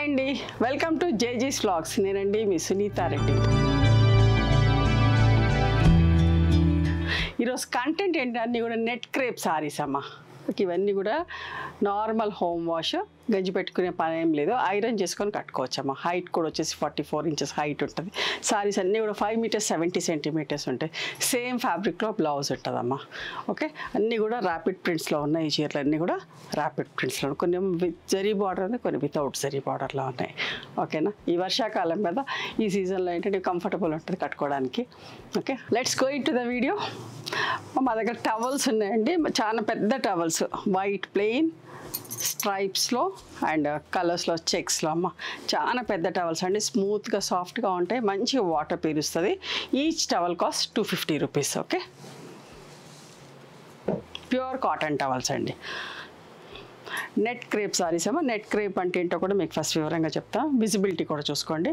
Hi అండి, welcome to జేజీస్ vlogs. నేనండి మీ సునీతా రెడ్డి. ఈరోజు కంటెంట్ ఏంటన్నీ కూడా నెట్ క్రేప్ సారీస్ అమ్మ. ఇవన్నీ కూడా నార్మల్ హోమ్ వాష్, గంజి పెట్టుకునే పని ఏం లేదు, ఐరన్ చేసుకొని కట్టుకోవచ్చమ్మా. హైట్ కూడా వచ్చేసి 44 ఇంచెస్ హైట్ ఉంటుంది. సారీస్ అన్నీ కూడా 5 మీటర్స్ 70 సెంటీమీటర్స్ ఉంటాయి. సేమ్ ఫ్యాబ్రిక్లో బ్లౌజ్ ఉంటుందమ్మా. ఓకే, అన్నీ కూడా ర్యాపిడ్ ప్రింట్స్లో ఉన్నాయి. ఈ చీరలు అన్నీ కూడా ర్యాపిడ్ ప్రింట్స్లో, కొన్ని విత్ జరీ బార్డర్ ఉన్నాయి, కొన్ని వితౌట్ జరీ బార్డర్లో ఉన్నాయి. ఓకేనా, ఈ వర్షాకాలం మీద ఈ సీజన్లో ఏంటంటే కంఫర్టబుల్ ఉంటుంది కట్టుకోవడానికి. Okay, let's go in to the video. మా దగ్గర టవల్స్ ఉన్నాయండి, చాలా పెద్ద టవల్స్, వైట్ ప్లెయిన్ స్ట్రైప్స్లో అండ్ కలర్స్లో చెక్స్లో అమ్మ. చాలా పెద్ద టవల్స్ అండి, స్మూత్గా సాఫ్ట్గా ఉంటాయి, మంచిగా వాటర్ పీలుస్తుంది. Each towel cost 250 rupees. Okay, pure cotton towels అండి. నెట్ క్రేప్ సారీస్ ఏమో. నెట్ క్రేప్ అంటే ఏంటో కూడా మీకు ఫస్ట్ వివరంగా చెప్తాను, విజిబిలిటీ కూడా చూసుకోండి.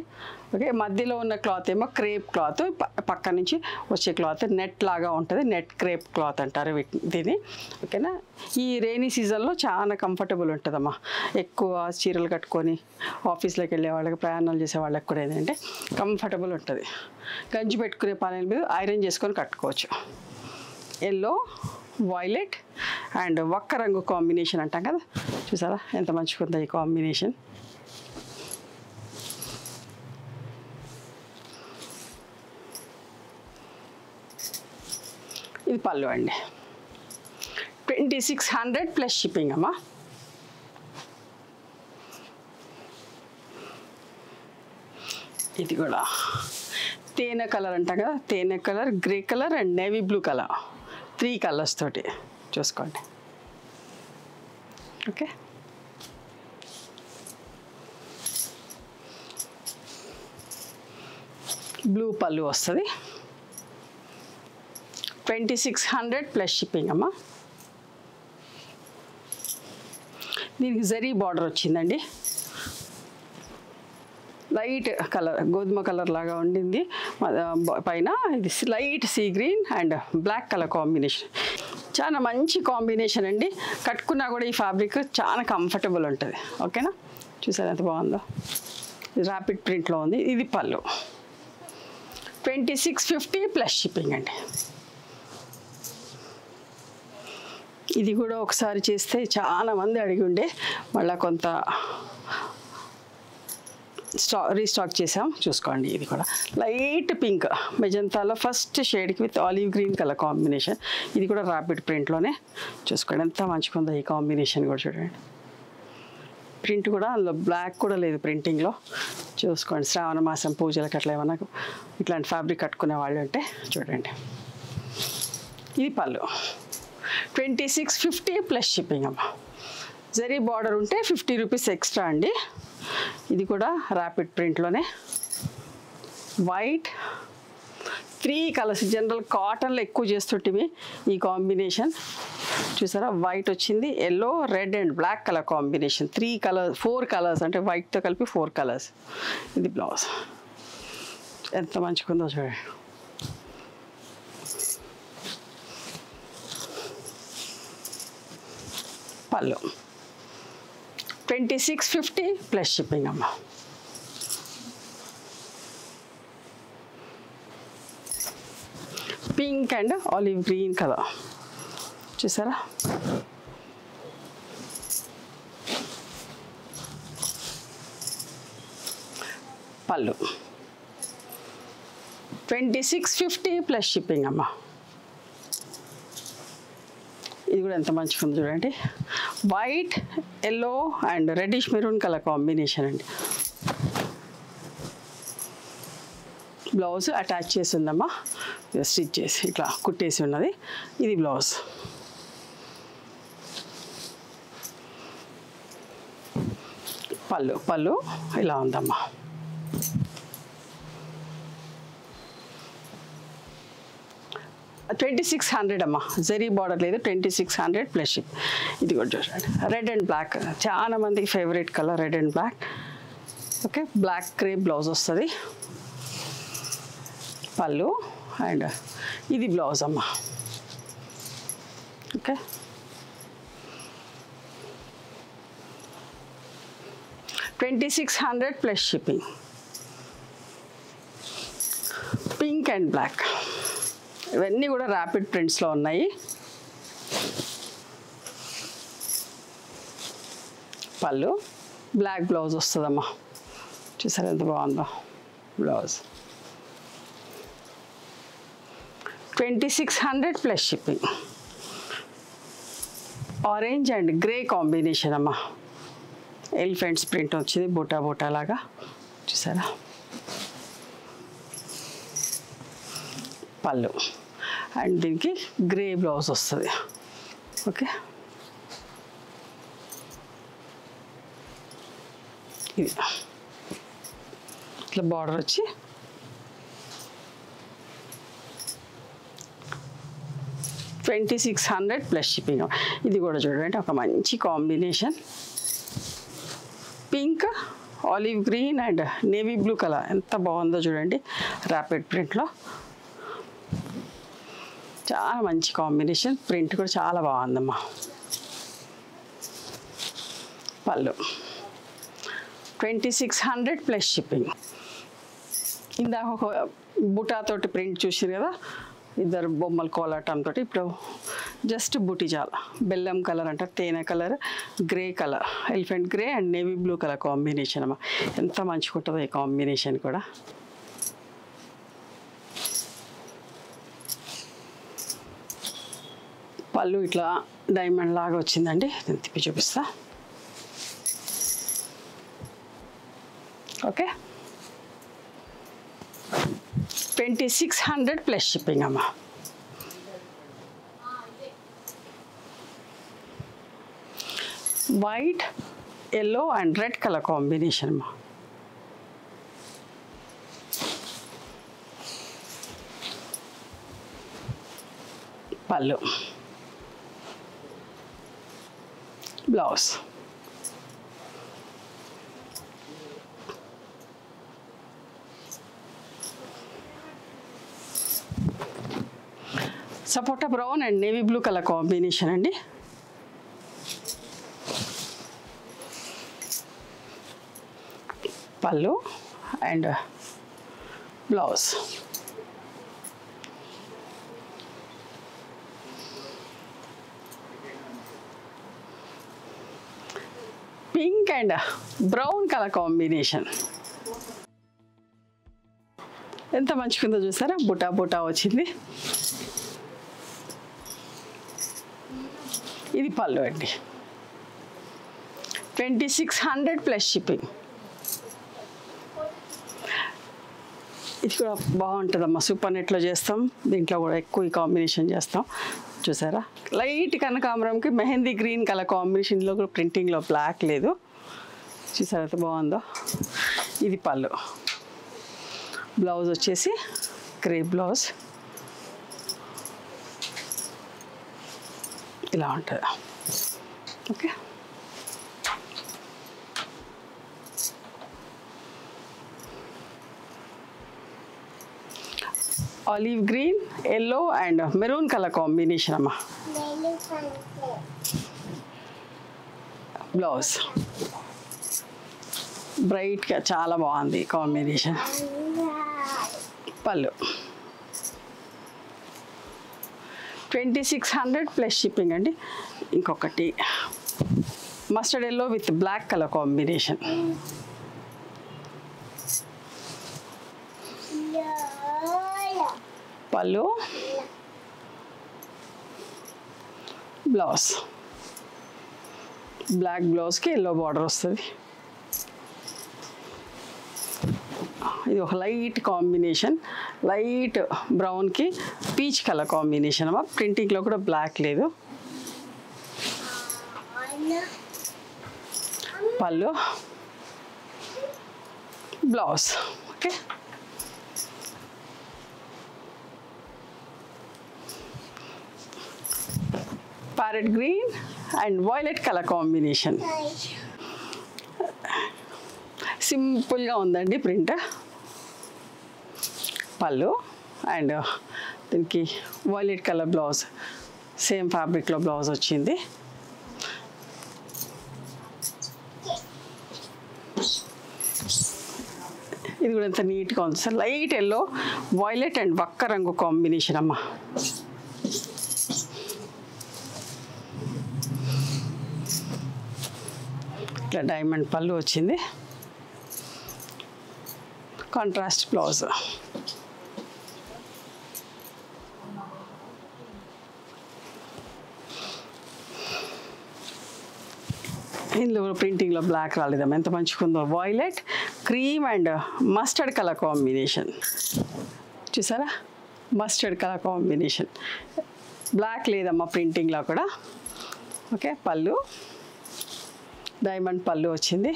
ఓకే, మధ్యలో ఉన్న క్లాత్ ఏమో క్రేప్ క్లాత్, పక్క నుంచి వచ్చే క్లాత్ నెట్ లాగా ఉంటుంది. నెట్ క్రేప్ క్లాత్ అంటారు దీన్ని. ఓకేనా, ఈ రైనీ సీజన్లో చాలా కంఫర్టబుల్ ఉంటుందమ్మా. ఎక్కువ చీరలు కట్టుకొని ఆఫీస్లోకి వెళ్ళే వాళ్ళకి, ప్రయాణాలు చేసే వాళ్ళకి కూడా ఏంటంటే కంఫర్టబుల్ ఉంటుంది. గంజి పెట్టుకునే పని మీద ఐరన్ చేసుకొని కట్టుకోవచ్చు. ఎల్లో, వైలెట్ అండ్ ఒక్క రంగు కాంబినేషన్ అంటాం కదా, చూసారా ఎంత మంచిగా ఉందో ఈ కాంబినేషన్. ఇది పళ్ళు అండి, 2600 ప్లస్ షిప్పింగ్ అమ్మా. ఇది కూడా తేనె కలర్ అంటాం కదా, తేనె colour, grey colour and navy blue colour, 3 colours తోటి చూసుకోండి. ఓకే, బ్లూ పళ్ళు వస్తుంది, 2600 ప్లస్ షిప్పింగ్ అమ్మా. దీనికి జరీ బార్డర్ వచ్చిందండి, లైట్ కలర్, గోధుమ కలర్ లాగా ఉండింది పైన. ఇది light sea green and black colour combination, చాలా మంచి కాంబినేషన్ అండి. కట్టుకున్నా కూడా ఈ ఫ్యాబ్రిక్ చాలా కంఫర్టబుల్ ఉంటుంది. ఓకేనా, చూసారు ఎంత బాగుందో, ర్యాపిడ్ ప్రింట్లో ఉంది. ఇది పళ్ళు, 2650 ప్లస్ షిప్పింగ్ అండి. ఇది కూడా ఒకసారి చేస్తే చాలామంది అడిగి ఉండే, మళ్ళీ కొంత రీస్టాక్ చేసాం, చూసుకోండి. ఇది కూడా లైట్ పింక్ మెజంతాలో ఫస్ట్ షేడ్కి with olive green colour combination. ఇది కూడా ర్యాపిడ్ ప్రింట్లోనే, చూసుకోండి ఎంత మంచిగా ఉందో ఈ కాంబినేషన్ కూడా. చూడండి, ప్రింట్ కూడా అందులో బ్లాక్ కూడా లేదు ప్రింటింగ్లో. చూసుకోండి, శ్రావణ మాసం పూజలకు అట్లా ఏమన్నా ఇట్లాంటి ఫ్యాబ్రిక్ కట్టుకునే వాళ్ళు అంటే చూడండి. ఇది పళ్ళు, 2650 ప్లస్ షిప్పింగ్ అమ్మ. జరీ బార్డర్ ఉంటే 50 రూపీస్ ఎక్స్ట్రా అండి. ఇది కూడా ర్యాపిడ్ ప్రింట్లోనే, వైట్ 3 కలర్స్. జనరల్ కాటన్లో ఎక్కువ చేస్తుంటివి ఈ కాంబినేషన్, చూసారా. వైట్ వచ్చింది, yellow, red and black colour combination, 4 colours అంటే వైట్తో కలిపి 4 కలర్స్. ఇది బ్లౌజ్ ఎంత మంచిగా ఉందో చూడండి. పళ్ళు 2650 ప్లస్ షిప్పింగ్ అమ్మ. Pink and olive green colour, చూసారా. పళ్ళు 2650 ప్లస్ షిప్పింగ్ అమ్మ. ఇది కూడా ఎంత మంచిగా ఉంది చూడండి, white, yellow and reddish maroon colour combination అండి. బ్లౌజ్ అటాచ్ చేసి ఉందమ్మా, స్టిచ్ చేసి ఇట్లా కుట్టేసి ఉన్నది. ఇది బ్లౌజ్, పళ్ళు ఇలా ఉందమ్మా. $2600 అమ్మా, జరీ బార్డర్ లేదు, 2600 ప్లస్ షిప్. ఇది కూడా చూడండి, రెడ్ అండ్ బ్లాక్, చాలా మందికి favourite colour red and black. Okay, black crepe blouse వస్తుంది, పళ్ళు అండ్ ఇది బ్లౌజ్ అమ్మా. Okay, 2600 plus shipping. Pink and black ఇవన్నీ కూడా ర్యాపిడ్ ప్రింట్స్లో ఉన్నాయి. పళ్ళు బ్లాక్ బ్లౌజ్ వస్తుందమ్మా. చూసారు ఎంత బాగుందో blouse. 2600 plus shipping. Orange and grey combination అమ్మా. ఎలిఫెంట్స్ ప్రింట్ వచ్చింది బూటా బూటా లాగా చూసారా. పళ్ళు అండ్ దీనికి గ్రే బ్లౌజ్ వస్తుంది. ఓకే ఇది ఇట్లా బార్డర్ వచ్చి 2600 ప్లస్ షిప్పింగ్. ఇది కూడా చూడండి ఒక మంచి combination. Pink olive green and navy blue colour ఎంత బాగుందో చూడండి ర్యాపిడ్ ప్రింట్లో. చాలా మంచి కాంబినేషన్. ప్రింట్ కూడా చాలా బాగుందమ్మా. పళ్ళు 2600 ప్లస్ షిప్పింగ్. ఇందాక ఒక బుటాతోటి ప్రింట్ చూసారు కదా, ఇద్దరు బొమ్మల కోలాటంతో. ఇప్పుడు జస్ట్ బుటీ చాలా బెల్లం కలర్ అంటారు, తేనె colour, grey colour, elephant grey and navy blue colour combination అమ్మా. ఎంత మంచిగా ఉంటుందో ఈ కాంబినేషన్ కూడా. పళ్ళు ఇట్లా డైమండ్ లాగా వచ్చిందండి. నేను తిప్పి చూపిస్తా. ఓకే 2600 ప్లస్ షిప్పింగ్ అమ్మా. White yellow and red colour combination అమ్మా. పళ్ళు blouse. Sapota brown and navy blue colour combination అండి. పళ్ళు and blouse. Pink and brown colour combination ఎంత మంచిగా చూసారా. బుటా బుటా వచ్చింది. ఇది పళ్ళు అండి. 2600 ప్లస్ షిప్పింగ్. ఇది కూడా బాగుంటుందమ్మా. సూపర్ నెట్లో చేస్తాం, దీంట్లో కూడా ఎక్కువ ఈ కాంబినేషన్ చేస్తాం. చూసారా లైట్ కనకాంబరంకి మెహందీ గ్రీన్ కలర్ కాంబినేషన్లో కూడా ప్రింటింగ్లో బ్లాక్ లేదు. చూసారా ఎంత బాగుందో. ఇది పళ్ళు. బ్లౌజ్ వచ్చేసి గ్రే బ్లౌజ్ ఇలా ఉంటుంది. Okay olive green yellow and maroon colour combination అమ్మా. బ్లౌజ్ బ్రైట్గా చాలా బాగుంది కాంబినేషన్. పళ్ళు 2600 ప్లస్ షిప్పింగ్ అండి. ఇంకొకటి mustard yellow with black colour combination. పళ్ళు బ్లౌజ్ బ్లాక్ బ్లౌజ్కి ఎల్లో బార్డర్ వస్తుంది. ఇది ఒక లైట్ కాంబినేషన్, లైట్ బ్రౌన్కి పీచ్ కలర్ కాంబినేషన్ అమ్మా. ప్రింటింగ్లో కూడా బ్లాక్ లేదు. పళ్ళు blouse. Okay parrot green and violet colour combination. సింపుల్గా ఉందండి ప్రింట్. పళ్ళు అండ్ దీనికి వైలెట్ కలర్ బ్లౌజ్, సేమ్ ఫ్యాబ్రిక్లో బ్లౌజ్ వచ్చింది. ఇది కూడా ఎంత నీట్గా ఉంది sir. Light yellow, violet and వక్క రంగు కాంబినేషన్ అమ్మ. ఇట్లా డైమండ్ పళ్ళు వచ్చింది, కాంట్రాస్ట్ బ్లౌజ్. ఇందులో ప్రింటింగ్లో బ్లాక్ రాలేదమ్మా, ఎంత మంచిగా ఉందో. Violet, cream and mustard colour combination చూసారా, మస్టర్డ్ కలర్ కాంబినేషన్. బ్లాక్ లేదమ్మా ప్రింటింగ్లో కూడా. ఓకే, పళ్ళు డైమండ్ పళ్ళు వచ్చింది.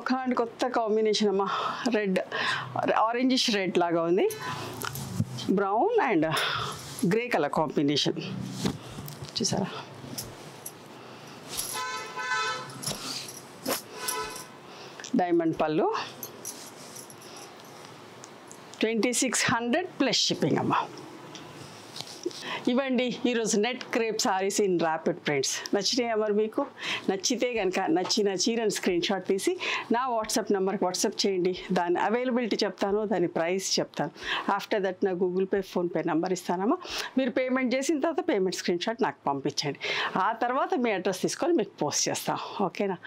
ఒక కొత్త కాంబినేషన్ అమ్మా, రెడ్ ఆరెంజిష్ రెడ్ లాగా ఉంది, brown and grey colour combination చూసారా. డైమండ్ పళ్ళు 2600 ప్లస్ షిప్పింగ్ అమ్మా. ఇవ్వండి ఈరోజు net crepe saris in rapid prints. నచ్చినాయి మరి మీకు? నచ్చితే కనుక నచ్చిన చీరని స్క్రీన్ షాట్ తీసి నా వాట్సాప్ నెంబర్కి వాట్సాప్ చేయండి. దాని అవైలబిలిటీ చెప్తాను, దాని ప్రైస్ చెప్తాను. ఆఫ్టర్ దట్ నా గూగుల్ పే, ఫోన్పే నెంబర్ ఇస్తానమ్మా. మీరు పేమెంట్ చేసిన తర్వాత పేమెంట్ స్క్రీన్ షాట్ నాకు పంపించండి. ఆ తర్వాత మీ అడ్రస్ తీసుకొని మీకు పోస్ట్ చేస్తాం. ఓకేనా?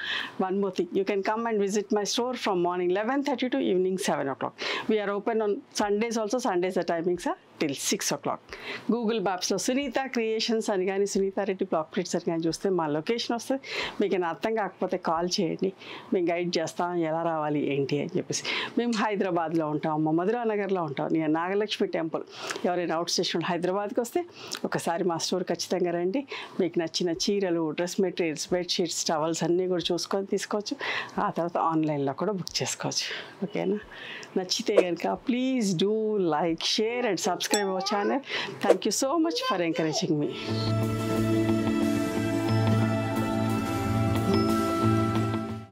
One more thing, you can come and visit my store from morning 11:30 to evening 7 o'clock. We are open on Sundays also. Sundays the timings are till 6 o'clock. Google మ్యాప్స్లో Sunitha creations అని కానీ, Sunitha Reddy block prints అని కానీ చూస్తే మా location వస్తుంది. మీకు ఏమైనా అర్థం కాకపోతే కాల్ చేయండి, మేము గైడ్ చేస్తాం ఎలా రావాలి ఏంటి అని చెప్పేసి. మేము హైదరాబాద్లో ఉంటాం, మా మధురానగర్లో ఉంటాం, నేను నాగలక్ష్మి టెంపుల్. ఎవరైనా అవుట్ స్టేషన్ హైదరాబాద్కి వస్తే ఒకసారి మా స్టోర్ ఖచ్చితంగా రండి. మీకు నచ్చిన చీరలు, డ్రెస్ మెటీరియల్స్, బెడ్షీట్స్, టవల్స్ అన్నీ కూడా చూసుకొని తీసుకోవచ్చు. ఆ తర్వాత ఆన్లైన్లో కూడా బుక్ చేసుకోవచ్చు. ఓకేనా? నచ్చితే కనుక please do like, share and subscribe our channel. Thank you so much for encouraging me.